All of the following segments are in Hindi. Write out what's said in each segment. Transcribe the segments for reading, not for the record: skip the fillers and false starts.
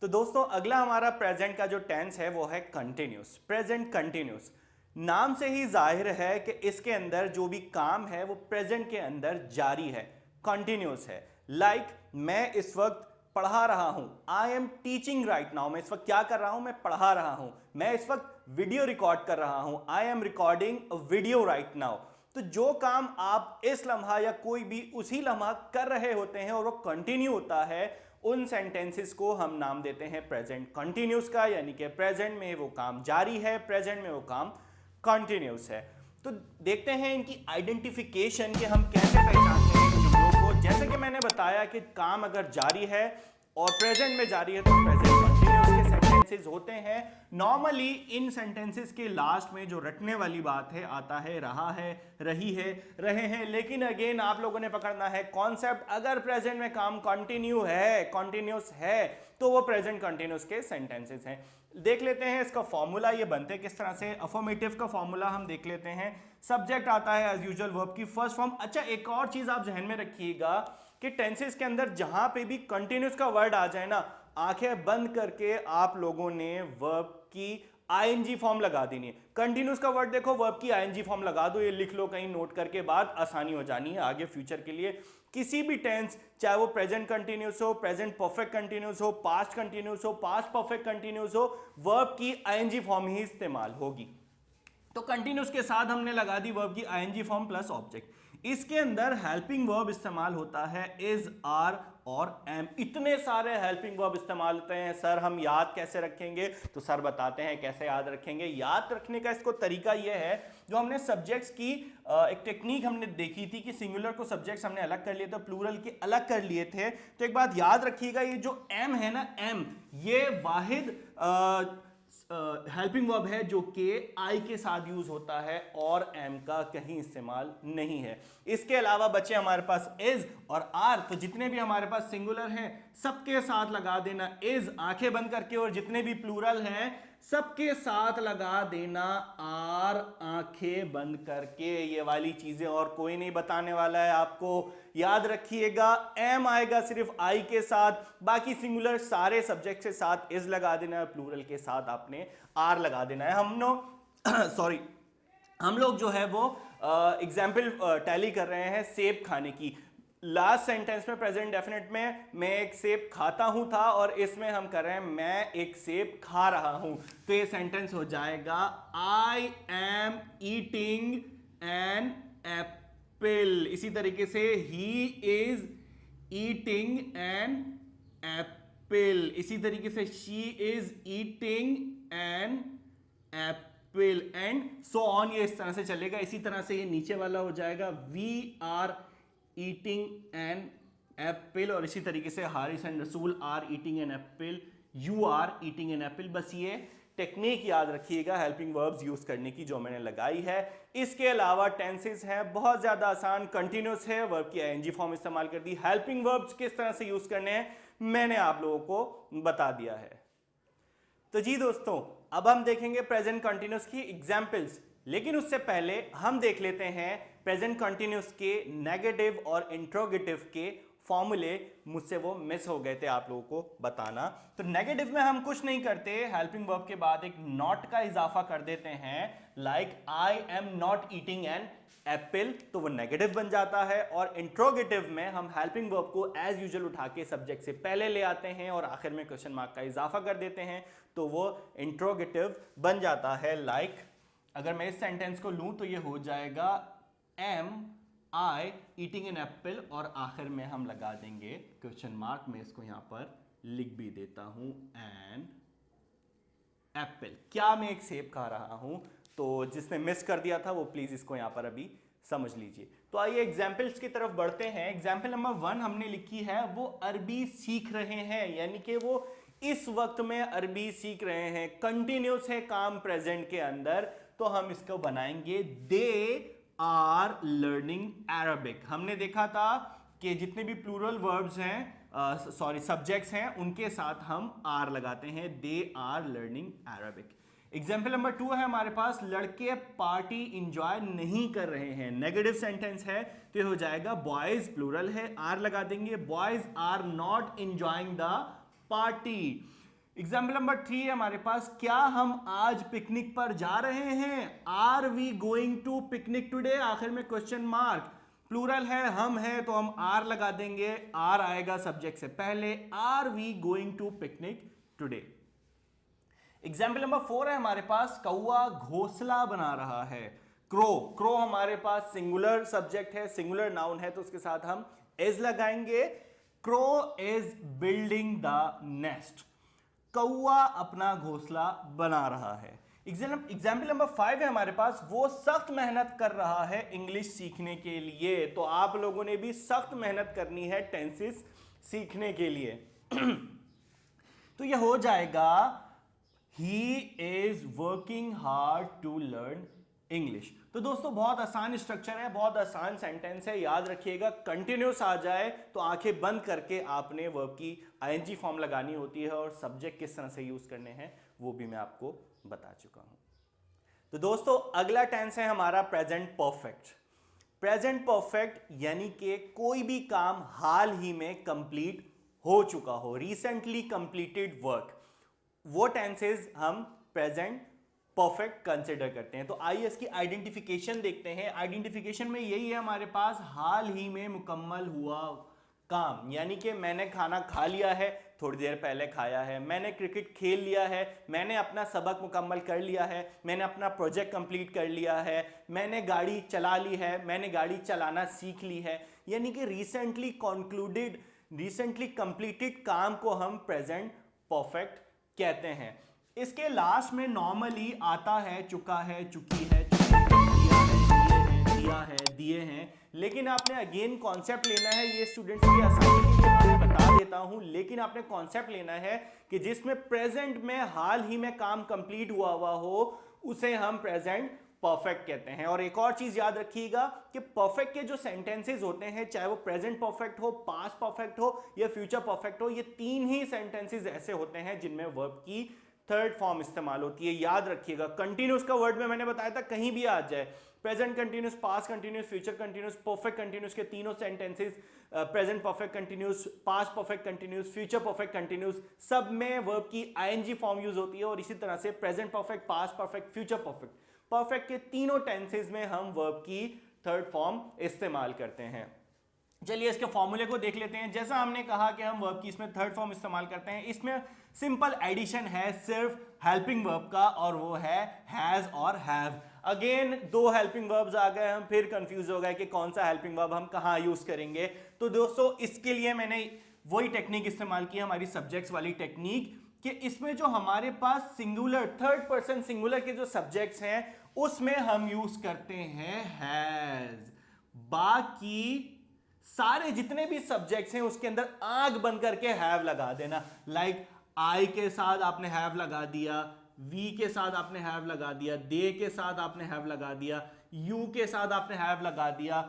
तो दोस्तों अगला हमारा प्रेजेंट का जो टेंस है वो है कंटिन्यूस, प्रेजेंट कंटिन्यूस। नाम से ही जाहिर है कि इसके अंदर जो भी काम है वो प्रेजेंट के अंदर जारी है, कंटिन्यूस है। मैं इस वक्त पढ़ा रहा हूं, I am teaching right now. मैं इस वक्त क्या कर रहा हूं? मैं पढ़ा रहा हूं। मैं इस वक्त वीडियो रिकॉर्ड कर रहा हूं, I am recording a video right now. तो जो काम आप इस लम्हा या कोई भी उसी लम्हा कर रहे होते हैं और वो कंटिन्यू होता है, उन सेंटेंसेस को हम नाम देते हैं प्रेजेंट कंटिन्यूस का, यानी कि प्रेजेंट में वो काम जारी है, प्रेजेंट में वो काम कंटिन्यूस है। तो देखते हैं इनकी आइडेंटिफिकेशन कि हम कैसे पहचानते हैं इन जुमलों को। जैसे कि मैंने बताया कि काम अगर जारी है और प्रेजेंट में जारी है तो प्रेजेंट कंटिन्यूस के सेंटेंसेस होते हैं। नॉर्मली इन सेंटेंसेस के लास्ट में जो रटने वाली बात है आता है रहा है, रही है, रहे हैं। लेकिन अगेन आप लोगों ने पकड़ना है कॉन्सेप्ट, अगर प्रेजेंट में काम कंटिन्यू है, कंटिन्यूस है, तो वो प्रेजेंट कंटिन्यूस के सेंटेंसेस हैं। देख लेते हैं इसका फॉर्मूला ये बनते किस तरह से। अफर्मेटिव का फॉर्मूला हम देख लेते हैं। सब्जेक्ट आता है एज यूजुअल वर्ब की फर्स्ट फॉर्म। अच्छा, एक और चीज आप जहन में रखिएगा कि टेंसेस के अंदर जहां पे भी कंटिन्यूस का वर्ड आ जाए ना, आंखें बंद करके आप लोगों ने वर्ब की आईएनजी फॉर्म लगा देनी है। कंटिन्यूस का वर्ड देखो, वर्ब की आईएनजी फॉर्म लगा दो, ये लिख लो कहीं नोट करके, बाद आसानी हो जानी है आगे फ्यूचर के लिए। किसी भी टेंस, चाहे वो प्रेजेंट कंटिन्यूस हो, प्रेजेंट परफेक्ट कंटिन्यूस हो, पास्ट कंटिन्यूस हो, पास्ट परफेक्ट कंटिन्यूस हो, वर्ब की आईएनजी फॉर्म ही इस्तेमाल होगी। तो कंटिन्यूस के साथ हमने लगा दी वर्ब की आईएनजी फॉर्म प्लस ऑब्जेक्ट। इसके अंदर हेल्पिंग वर्ब इस्तेमाल होता है इज, आर और एम। इतने सारे हेल्पिंग वर्ब इस्तेमाल होते हैं। सर हम याद कैसे रखेंगे? तो सर बताते हैं कैसे याद रखेंगे। याद रखने का इसको तरीका यह है, जो हमने सब्जेक्ट्स की एक टेक्निक हमने देखी थी कि सिंगुलर को सब्जेक्ट्स हमने अलग कर लिए थे, प्लूरल के अलग कर लिए थे। तो एक बात याद रखिएगा, ये जो एम है ना, एम, ये वाहिद हेल्पिंग वर्ब है जो कि आई के साथ यूज होता है और एम का कहीं इस्तेमाल नहीं है। इसके अलावा बचे हमारे पास इज और आर। तो जितने भी हमारे पास सिंगुलर हैं सबके साथ लगा देना इज आंखें बंद करके, और जितने भी प्लूरल हैं सबके साथ लगा देना आर आंखें बंद करके। ये वाली चीजें और कोई नहीं बताने वाला है आपको। याद रखिएगा, एम आएगा सिर्फ आई के साथ, बाकी सिंगुलर सारे सब्जेक्ट के साथ इज लगा देना है, प्लूरल के साथ आपने आर लगा देना है। हम लोग जो है वो एग्जाम्पल टैली कर रहे हैं सेब खाने की। लास्ट सेंटेंस में प्रेजेंट डेफिनेट में मैं एक सेब खाता हूं था, और इसमें हम कर रहे हैं मैं एक सेब खा रहा हूं। तो ये सेंटेंस हो जाएगा I am eating an Apple. इसी तरीके से he is eating an Apple. इसी तरीके से she is eating an Apple, and so on. ये इस तरह से चलेगा। इसी तरह से ये नीचे वाला हो जाएगा we are eating an apple, और इसी तरीके से Haris and Rasool are eating an apple, you are eating an apple. बस ये टेक्निक याद रखिएगा हेल्पिंग वर्ब्स यूज करने की जो मैंने लगाई है। इसके अलावा टेंसेस हैं बहुत ज्यादा आसान। कंटिन्यूस है, वर्ब की आईएनजी फॉर्म इस्तेमाल कर दी। हेल्पिंग वर्ब्स किस तरह से यूज करने हैं मैंने आप लोगों को बता दिया है। तो जी दोस्तों, अब हम देखेंगे प्रेजेंट कंटिन्यूस की एग्जाम्पल्स, लेकिन उससे पहले हम देख लेते हैं प्रेजेंट कंटिन्यूस के नेगेटिव और इंट्रोगेटिव के फॉर्मूले। मुझसे वो मिस हो गए थे आप लोगों को बताना। तो नेगेटिव में हम कुछ नहीं करते, हेल्पिंग वर्ब के बाद एक नॉट का इजाफा कर देते हैं, like I am not eating an apple, तो वो नेगेटिव बन जाता है। और इंट्रोगेटिव में हम हेल्पिंग वर्ब को एज यूजुअल उठा के सब्जेक्ट से पहले ले आते हैं और आखिर में क्वेश्चन मार्क का इजाफा कर देते हैं, तो वो इंट्रोगेटिव बन जाता है। लाइक अगर मैं इस सेंटेंस को लूं तो ये हो जाएगा am I eating an apple, और आखिर में हम लगा देंगे क्वेश्चन मार्क। में इसको यहां पर लिख भी देता हूं, एन एप्पल। क्या मैं एक सेब खा रहा हूं? तो जिसने मिस कर दिया था वो प्लीज इसको यहां पर अभी समझ लीजिए। तो आइए एग्जाम्पल्स की तरफ बढ़ते हैं। एग्जाम्पल नंबर 1 हमने लिखी है, वो अरबी सीख रहे हैं, यानी कि वो इस वक्त में अरबी सीख रहे हैं। कंटिन्यूस है काम प्रेजेंट के अंदर, तो हम इसको बनाएंगे दे आर लर्निंग अरबिक। हमने देखा था कि जितने भी प्लूरल वर्ब्स हैं, सब्जेक्ट्स हैं, उनके साथ हम आर लगाते हैं, they are learning Arabic. Example number 2 है हमारे पास, लड़के पार्टी इंजॉय नहीं कर रहे हैं। नेगेटिव सेंटेंस है तो ये हो जाएगा बॉयज, प्लूरल है, आर लगा देंगे, boys are not enjoying the party. Example number 3 है हमारे पास, क्या हम आज पिकनिक पर जा रहे हैं? Are we going to picnic today, आखिर में क्वेश्चन मार्क। प्लूरल है, हम है तो हम आर लगा देंगे, आर आएगा सब्जेक्ट से पहले। Are we going to picnic today. Example number 4 है हमारे पास, कौआ घोंसला बना रहा है। क्रो, क्रो हमारे पास सिंगुलर सब्जेक्ट है, सिंगुलर नाउन है, तो उसके साथ हम इज लगाएंगे। Crow is building the nest, कौआ अपना घोंसला बना रहा है। एग्जाम्पल नंबर 5 है हमारे पास, वो सख्त मेहनत कर रहा है इंग्लिश सीखने के लिए। तो आप लोगों ने भी सख्त मेहनत करनी है टेंसेस सीखने के लिए। तो यह हो जाएगा, he is working hard to learn English. तो दोस्तों बहुत आसान स्ट्रक्चर है, बहुत आसान सेंटेंस है, याद रखिएगा। कंटिन्यूस आ जाए तो आंखें बंद करके आपने वर्ब की आईएनजी फॉर्म लगानी होती है, और सब्जेक्ट किस तरह से यूज करने हैं वो भी मैं आपको बता चुका हूं। तो दोस्तों अगला टेंस है हमारा प्रेजेंट परफेक्ट। प्रेजेंट परफेक्ट यानी कि कोई भी काम हाल ही में कंप्लीट हो चुका हो, रिसेंटली कंप्लीटेड वर्क, वो टेंसेस हम प्रेजेंट परफेक्ट कंसिडर करते हैं। तो आइए इसकी आइडेंटिफिकेशन देखते हैं। आइडेंटिफिकेशन में यही है हमारे पास, हाल ही में मुकम्मल हुआ काम, यानी कि मैंने खाना खा लिया है, थोड़ी देर पहले खाया है, मैंने क्रिकेट खेल लिया है, मैंने अपना सबक मुकम्मल कर लिया है, मैंने अपना प्रोजेक्ट कंप्लीट कर लिया है, मैंने गाड़ी चला ली है, मैंने गाड़ी चलाना सीख ली है। यानी कि रिसेंटली कॉन्क्लूडेड, रिसेंटली कंप्लीटेड काम को हम प्रेजेंट परफेक्ट कहते हैं। इसके लास्ट में नॉर्मली आता है चुका है, चुकी है, दिया है, दिए हैं। लेकिन आपने अगेन कॉन्सेप्ट लेना है, ये स्टूडेंट्स की आसानी के लिए मैं बता देता हूं, लेकिन आपने कॉन्सेप्ट लेना है कि जिसमें प्रेजेंट में हाल ही में काम कंप्लीट हुआ हो उसे हम प्रेजेंट परफेक्ट कहते हैं। और एक और चीज याद रखिएगा कि परफेक्ट के जो सेंटेंसेस होते हैं, चाहे वो प्रेजेंट परफेक्ट हो, पास्ट परफेक्ट हो या फ्यूचर परफेक्ट हो, ये तीन ही सेंटेंसेस ऐसे होते हैं जिनमें वर्ब की थर्ड फॉर्म इस्तेमाल होती है। याद रखिएगा, कंटिन्यूस का वर्ड में मैंने बताया था कहीं भी आ जाए, present continuous, past continuous, future continuous, perfect continuous के तीनों sentences, present perfect continuous, past perfect continuous, future perfect continuous, सब में वर्ब की आईएनजी फॉर्म यूज होती है। और इसी तरह से present perfect, past perfect, future perfect, perfect के तीनों टेंसेस में हम वर्ब की थर्ड फॉर्म इस्तेमाल करते हैं। चलिए इसके फॉर्मूले को देख लेते हैं। जैसा हमने कहा कि हम वर्ब की इसमें थर्ड फॉर्म इस्तेमाल करते हैं, इसमें सिंपल एडिशन है सिर्फ हेल्पिंग वर्ब का, और वो है हैज और हैव। अगेन दो हेल्पिंग वर्ब्स आ गए, हम फिर कंफ्यूज हो गए कि कौन सा हेल्पिंग वर्ब हम कहाँ यूज करेंगे। तो दोस्तों इसके लिए मैंने वही टेक्निक इस्तेमाल की, हमारी सब्जेक्ट्स वाली टेक्निक, कि इसमें जो हमारे पास सिंगुलर, थर्ड पर्सन सिंगुलर के जो सब्जेक्ट्स हैं उसमें हम यूज करते हैं हैज। बाकी सारे जितने भी सब्जेक्ट्स हैं उसके अंदर आंख बंद करके हैव लगा देना। लाइक आई के साथ आपने हैव लगा दिया, वी के साथ आपने हैव लगा दिया, दे के साथ आपने हैव लगा दिया, यू के साथ आपने हैव लगा दिया,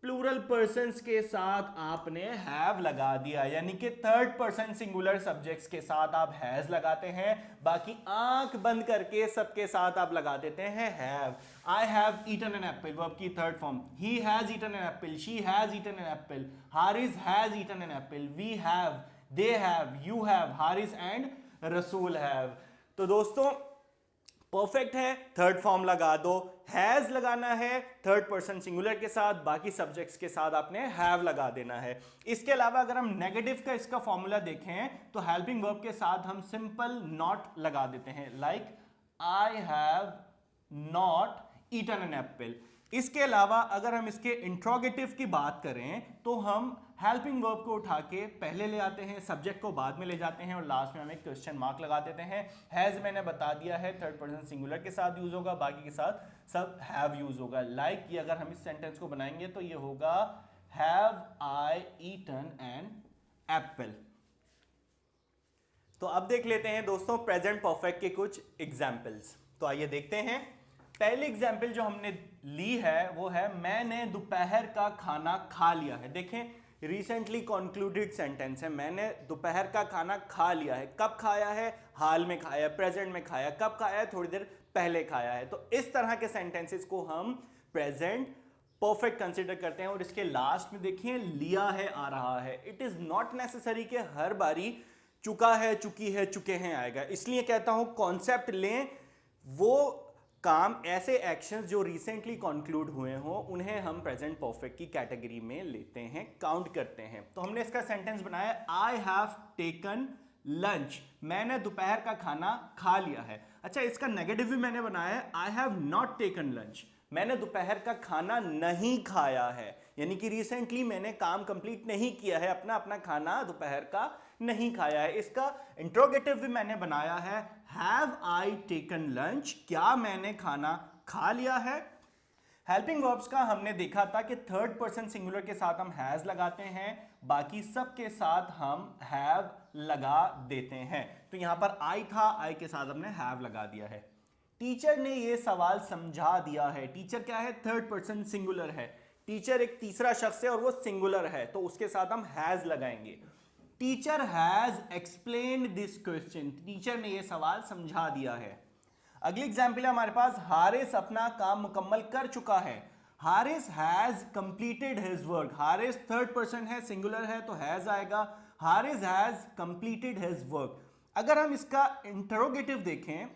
प्लूरल पर्सन्स के साथ आपने हैव लगा दिया। यानी कि थर्ड पर्सन सिंगुलर सब्जेक्ट्स के साथ आप हैज लगाते हैं, बाकी आंख बंद करके सबके साथ आप लगा देते हैं have. I have eaten an apple, verb की third form. He has eaten an apple, she has eaten an apple, Haris has eaten an apple, we have, they have, you have, Haris and Rasool have. तो दोस्तों परफेक्ट है, थर्ड फॉर्म लगा दो, हैज लगाना है थर्ड पर्सन सिंगुलर के साथ, बाकी सब्जेक्ट्स के साथ आपने हैव लगा देना है। इसके अलावा अगर हम नेगेटिव का इसका फॉर्मूला देखें तो हेल्पिंग वर्ब के साथ हम सिंपल नॉट लगा देते हैं, like I have not eaten an apple. इसके अलावा अगर हम इसके इंट्रोगेटिव की बात करें तो हम हेल्पिंग वर्ब को उठा के पहले ले आते हैं, सब्जेक्ट को बाद में ले जाते हैं और लास्ट में हम एक क्वेश्चन मार्क लगा देते हैं। हैज मैंने बता दिया है थर्ड पर्सन सिंगुलर के साथ यूज होगा, बाकी के साथ सब हैव यूज होगा। लाइक ये अगर हम इस सेंटेंस को बनाएंगे तो ये होगा have I eaten an apple. तो अब देख लेते हैं दोस्तों प्रेजेंट परफेक्ट के कुछ एग्जाम्पल्स। तो आइए देखते हैं। पहली एग्जाम्पल जो हमने ली है वो है मैंने दोपहर का खाना खा लिया है। देखें रिसेंटली कंक्लूडेड सेंटेंस है, मैंने दोपहर का खाना खा लिया है। कब खाया है? हाल में खाया, प्रेजेंट में खाया। कब खाया है? थोड़ी देर पहले खाया है। तो इस तरह के सेंटेंसेस को हम प्रेजेंट परफेक्ट कंसीडर करते हैं। और इसके लास्ट में देखिए लिया है आ रहा है। इट इज नॉट नेसेसरी कि हर बारी चुका है, चुकी है, चुके हैं आएगा। इसलिए कहता हूं कॉन्सेप्ट लें, वो काम, ऐसे एक्शंस जो रिसेंटली कंक्लूड हुए हो उन्हें हम प्रेजेंट परफेक्ट की कैटेगरी में लेते हैं, काउंट करते हैं। तो हमने इसका सेंटेंस बनाया, आई हैव टेकन लंच, मैंने दोपहर का खाना खा लिया है। अच्छा, इसका नेगेटिव भी मैंने बनाया है, आई हैव नॉट टेकन लंच, मैंने दोपहर का खाना नहीं खाया है, यानी कि रिसेंटली मैंने काम कंप्लीट नहीं किया है, अपना खाना दोपहर का नहीं खाया है। इसका इंट्रोगेटिव भी मैंने बनाया है, हैव आई टेकन लंच, क्या मैंने खाना खा लिया है। हेल्पिंग वर्ब्स का हमने देखा था कि थर्ड पर्सन सिंगुलर के साथ हम हैज लगाते हैं, बाकी सब के साथ हम हैव लगा देते हैं। तो यहां पर आई था, आई के साथ हमने हैव लगा दिया है। टीचर ने यह सवाल समझा दिया है, टीचर क्या है, थर्ड पर्सन सिंगुलर है, टीचर एक तीसरा शख्स है और वो सिंगुलर है, तो उसके साथ हम हैज लगाएंगे। Teacher has explained this question, teacher ने यह सवाल समझा दिया है। अगली एग्जाम्पल है हमारे पास, हारिस अपना काम मुकम्मल कर चुका है, Haris has completed his work, Haris third person है, सिंगुलर है, तो हैज आएगा, Haris has completed his work. अगर हम इसका इंटरोगेटिव देखें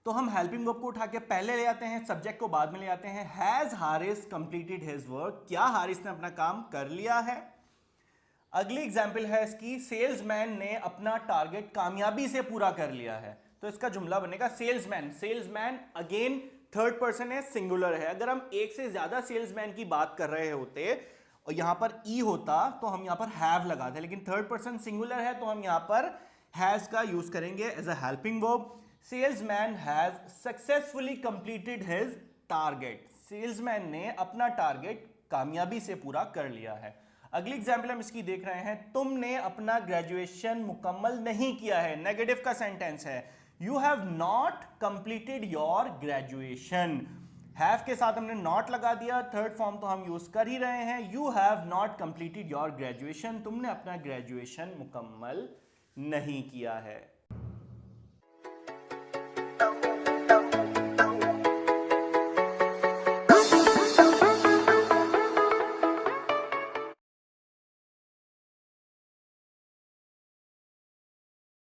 तो हम हेल्पिंग वर्ब को उठा के पहले ले आते हैं, सब्जेक्ट को बाद में ले आते हैं। Has Haris completed his work, क्या हारिस ने अपना काम कर लिया है। अगली एग्जाम्पल है इसकी, सेल्समैन ने अपना टारगेट कामयाबी से पूरा कर लिया है, तो इसका जुमला बनेगा salesman, salesman again third person है, सिंगुलर है। अगर हम एक से ज्यादा सेल्समैन की बात कर रहे होते और यहां पर ई होता तो हम यहां पर हैव लगाते, लेकिन थर्ड पर्सन सिंगुलर है तो हम यहां पर हैज का यूज करेंगे as a helping verb. Salesman has successfully completed his target, salesman ने अपना टारगेट कामयाबी से पूरा कर लिया है। अगली एग्जाम्पल हम इसकी देख रहे हैं, तुमने अपना ग्रेजुएशन मुकम्मल नहीं किया है, नेगेटिव का सेंटेंस है, you have not completed your graduation. Have के साथ हमने नॉट लगा दिया, थर्ड फॉर्म तो हम यूज कर ही रहे हैं, you have not completed your graduation, तुमने अपना ग्रेजुएशन मुकम्मल नहीं किया है।